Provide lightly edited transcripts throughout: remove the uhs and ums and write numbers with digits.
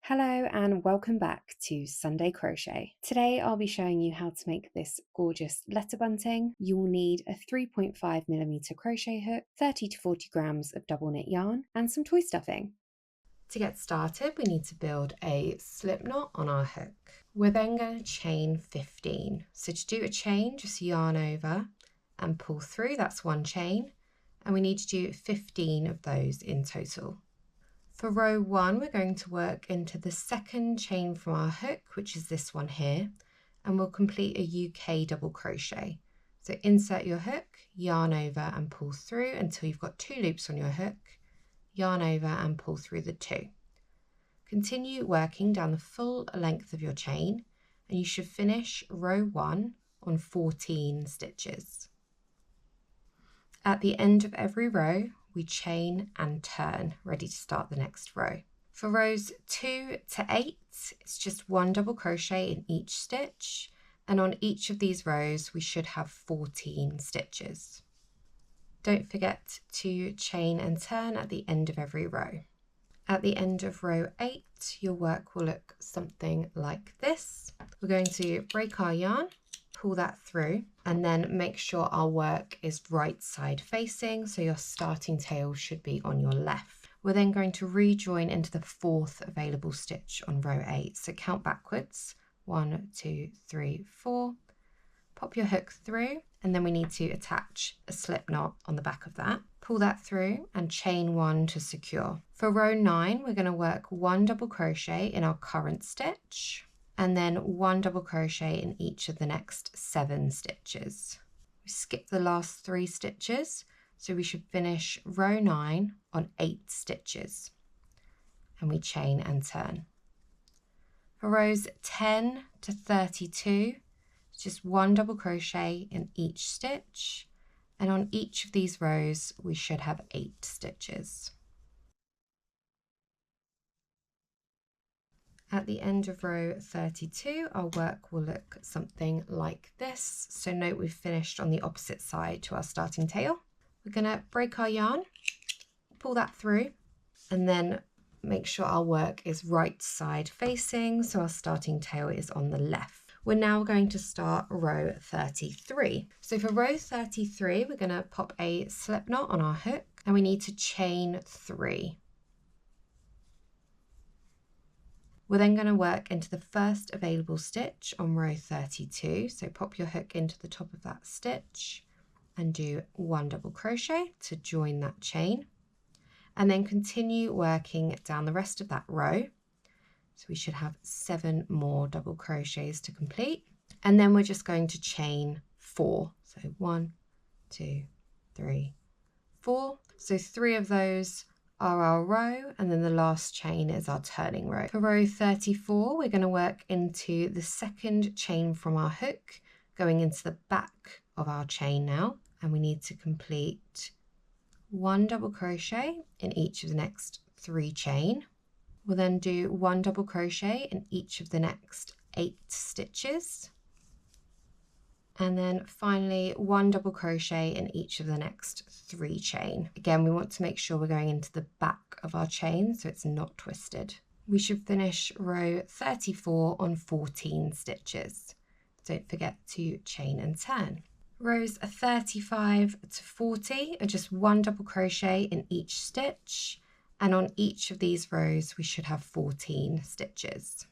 Hello and welcome back to Sunday Crochet. Today I'll be showing you how to make this gorgeous letter bunting. You will need a 3.5mm crochet hook, 30 to 40 grams of double knit yarn and some toy stuffing. To get started, we need to build a slip knot on our hook. We're then going to chain 15. So to do a chain, just yarn over and pull through, that's one chain, and we need to do 15 of those in total. For row 1, we're going to work into the second chain from our hook, which is this one here, and we'll complete a UK double crochet. So insert your hook, yarn over and pull through until you've got 2 loops on your hook, yarn over and pull through the 2. Continue working down the full length of your chain and you should finish row 1 on 14 stitches. At the end of every row, we chain and turn, ready to start the next row. For rows 2 to 8, it's just 1 double crochet in each stitch, and on each of these rows we should have 14 stitches. Don't forget to chain and turn at the end of every row. At the end of row 8, your work will look something like this. We're going to break our yarn, pull that through, and then make sure our work is right side facing, so your starting tail should be on your left. We're then going to rejoin into the 4th available stitch on row 8. So count backwards, 1, 2, 3, 4. Pop your hook through, and then we need to attach a slip knot on the back of that. Pull that through and chain 1 to secure. For row 9, we're going to work 1 double crochet in our current stitch, and then 1 double crochet in each of the next 7 stitches. We skip the last 3 stitches, so we should finish row 9 on 8 stitches, and we chain and turn. For rows 10 to 32, just 1 double crochet in each stitch, and on each of these rows we should have 8 stitches. At the end of row 32, our work will look something like this. So note we've finished on the opposite side to our starting tail. We're going to break our yarn, pull that through, and then make sure our work is right side facing, so our starting tail is on the left. We're now going to start row 33. So for row 33, we're going to pop a slip knot on our hook, and we need to chain 3. We're then going to work into the first available stitch on row 32. So pop your hook into the top of that stitch and do 1 double crochet to join that chain, and then continue working down the rest of that row. So we should have 7 more double crochets to complete, and then we're just going to chain 4. So 1, 2, 3, 4. So 3 of those are our row, and then the last chain is our turning row. For row 34, we're going to work into the second chain from our hook, going into the back of our chain now, and we need to complete 1 double crochet in each of the next 3 chain. We'll then do 1 double crochet in each of the next 8 stitches. And then finally 1 double crochet in each of the next 3 chain. Again, we want to make sure we're going into the back of our chain so it's not twisted. We should finish row 34 on 14 stitches. Don't forget to chain and turn. Rows 35 to 40 are just 1 double crochet in each stitch, and on each of these rows we should have 14 stitches.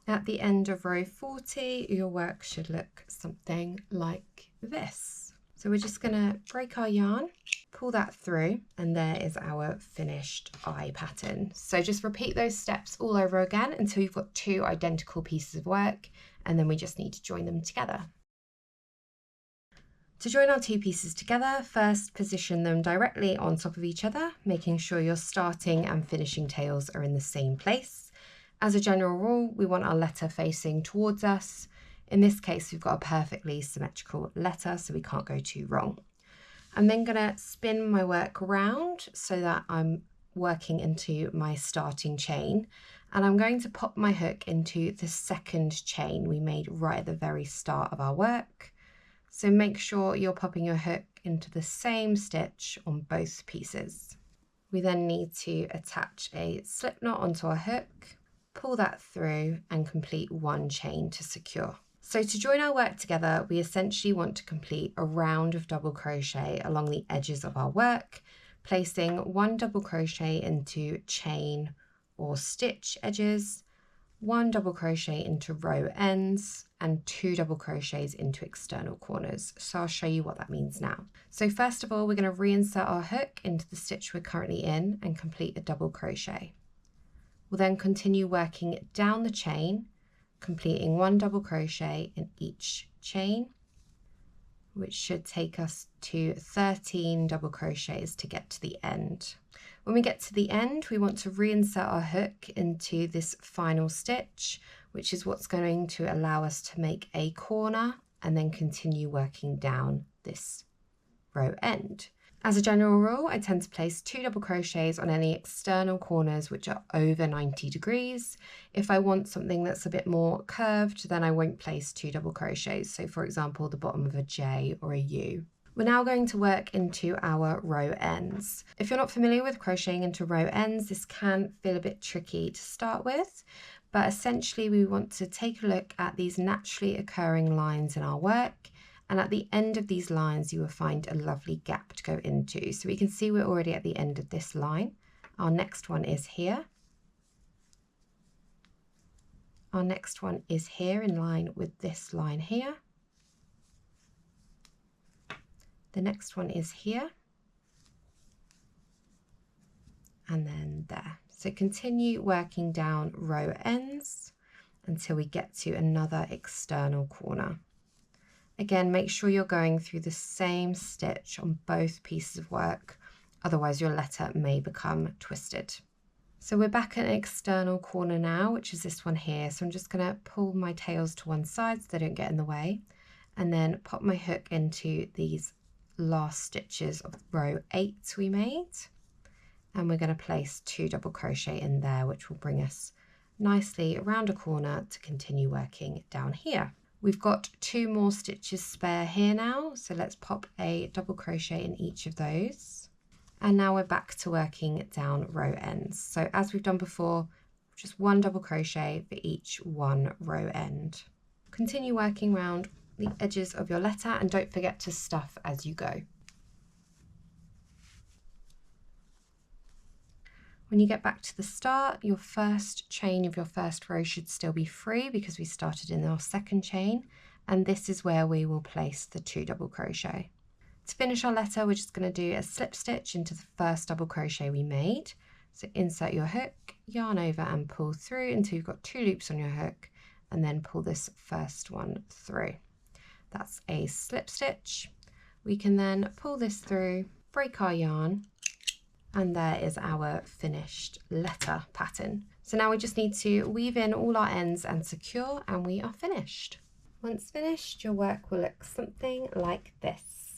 At the end of row 40, your work should look something like this. So we're just going to break our yarn, pull that through, and there is our finished eye pattern. So just repeat those steps all over again until you've got 2 identical pieces of work, and then we just need to join them together. To join our 2 pieces together, first position them directly on top of each other, making sure your starting and finishing tails are in the same place. As a general rule, we want our letter facing towards us. In this case, we've got a perfectly symmetrical letter, so we can't go too wrong. I'm then going to spin my work around so that I'm working into my starting chain, and I'm going to pop my hook into the second chain we made right at the very start of our work. So make sure you're popping your hook into the same stitch on both pieces. We then need to attach a slip knot onto our hook, pull that through and complete one chain to secure. So to join our work together, we essentially want to complete a round of double crochet along the edges of our work, placing one double crochet into chain or stitch edges, one double crochet into row ends, and 2 double crochets into external corners. So I'll show you what that means now. So first of all, we're going to reinsert our hook into the stitch we're currently in and complete a double crochet. We'll then continue working down the chain, completing 1 double crochet in each chain, which should take us to 13 double crochets to get to the end. When we get to the end, we want to reinsert our hook into this final stitch, which is what's going to allow us to make a corner and then continue working down this row end. As a general rule, I tend to place 2 double crochets on any external corners which are over 90 degrees. If I want something that's a bit more curved, then I won't place 2 double crochets. So for example, the bottom of a J or a U. We're now going to work into our row ends. If you're not familiar with crocheting into row ends, this can feel a bit tricky to start with, but essentially we want to take a look at these naturally occurring lines in our work. And at the end of these lines, you will find a lovely gap to go into. So we can see we're already at the end of this line. Our next one is here. Our next one is here in line with this line here. The next one is here. And then there. So continue working down row ends until we get to another external corner. Again, make sure you're going through the same stitch on both pieces of work, otherwise your letter may become twisted. So we're back at an external corner now, which is this one here. So I'm just going to pull my tails to one side so they don't get in the way, and then pop my hook into these last stitches of row 8 we made. And we're going to place 2 double crochet in there, which will bring us nicely around a corner to continue working down here. We've got 2 more stitches spare here now, so let's pop a double crochet in each of those. And now we're back to working down row ends. So as we've done before, just 1 double crochet for each 1 row end. Continue working around the edges of your letter and don't forget to stuff as you go. When you get back to the start, your first chain of your first row should still be free because we started in our second chain, and this is where we will place the 2 double crochet. To finish our letter, we're just going to do a slip stitch into the first double crochet we made. So insert your hook, yarn over and pull through until you've got 2 loops on your hook, and then pull this first one through. That's a slip stitch. We can then pull this through, break our yarn, and there is our finished letter pattern. So now we just need to weave in all our ends and secure, and we are finished. Once finished, your work will look something like this.